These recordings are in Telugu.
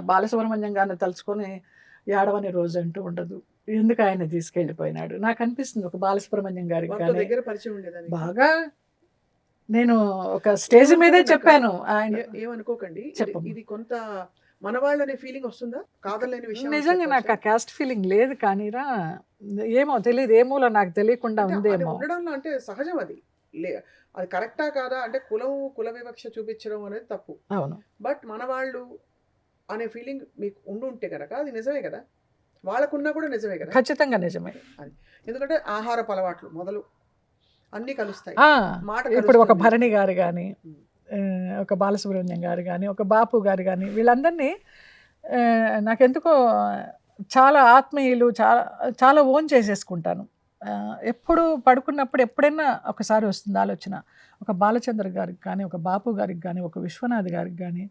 బాలసుబ్రహ్మణ్యం గారిని తలుచుకొని ఏడవని రోజు అంటూ ఉండదు. ఎందుకు ఆయన తీసుకెళ్ళిపోయినాడు నాకు అనిపిస్తుంది. ఒక బాలసుబ్రహ్మణ్యం గారికి వాళ్ళతో కానీ దగ్గర పరిచయం ఉండేదా నీకు? బాగా నేను ఒక స్టేజ్ మీదే చెప్పాను. ఆయన ఏమనుకోకండి, చెప్పమ్మా. ఇది కొంత మనవాళ్ళు అనే ఫీలింగ్ వస్తుందా? కాదలేని విషయం నిజంగా నాకు ఆ క్యాస్ట్ ఫీలింగ్ లేదు కానీరా, ఏమో తెలియదు, ఏ మూల నాకు తెలియకుండా అది ఉందేమో. ఉండడంలో అంటే సహజం అది. అది కరెక్టా కాదా అంటే కుల వివక్ష చూపించడం అనేది తప్పు. అవును. బట్ మనవాళ్ళు అనే ఫీలింగ్ మీకు ఉండుంటే గనక అది నిజమే కదా! వాళ్ళకున్నా కూడా నిజమే కదా! ఖచ్చితంగా నిజమే. అది. ఎందుకంటే ఆహారపు అలవాట్లు మొదలు అన్నీ కలుస్తాయి. మాట ఇప్పుడు ఒక కలుస్తుంది. భరణి గారు కానీ, హ్మ్. ఒక బాలసుబ్రహ్మణ్యం గారు కానీ, ఒక బాపు గారు కానీ, వీళ్ళందరినీ నాకెందుకో చాలా ఆత్మీయులు, చాలా చాలా ఓన్ చేసేసుకుంటాను. ఎప్పుడు పడుకున్నప్పుడు ఎప్పుడైనా ఒకసారి వస్తుంది ఆలోచన. ఒక బాలచంద్ర గారికి కానీ, ఒక బాపు గారికి కానీ, ఒక విశ్వనాథ్ గారికి కానీ,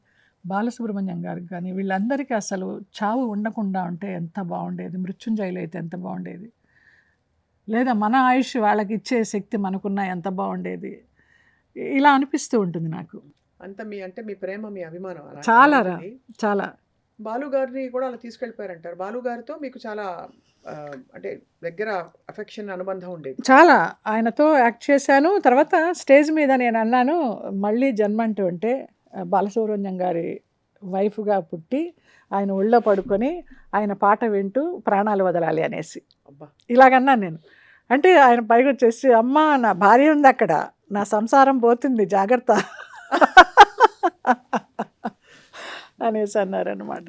బాలసుబ్రహ్మణ్యం గారికి కానీ, వీళ్ళందరికీ అసలు చావు ఉండకుండా ఉంటే ఎంత బాగుండేది. మృత్యుంజయులు అయితే ఎంత బాగుండేది. లేదా మన ఆయుష్ వాళ్ళకి ఇచ్చే శక్తి మనకున్నా ఎంత బాగుండేది. ఇలా అనిపిస్తూ ఉంటుంది నాకు. అంత మీ ప్రేమ, మీ అభిమానం అలా చాలా ఉంటుంది. చాలా. బాలు గారిని కూడా అలా తీసుకెళ్ళిపోయారంటారు. బాలు గారితో మీకు చాలా అంటే దగ్గర అఫెక్షన్, అనుబంధం ఉండేది. చాలా. ఆయనతో యాక్ట్ చేశాను. తర్వాత స్టేజ్ మీద నేను అన్నాను, మళ్ళీ జన్మ అంటూ ఉంటే బాలసుబ్రహ్మణ్యం గారి వైఫ్‌గా పుట్టి, ఆయన ఒళ్ళో పడుకొని, ఆయన పాట వింటూ ప్రాణాలు వదలాలి అనేసి. అబ్బా! ఇలాగన్నాను నేను. అంటే ఆయన పైకొచ్చేసి, "అమ్మా నా భార్య ఉందక్కడ. నా సంసారం పోతుంది జాగ్రత్త" అనేసి అన్నారనమాట.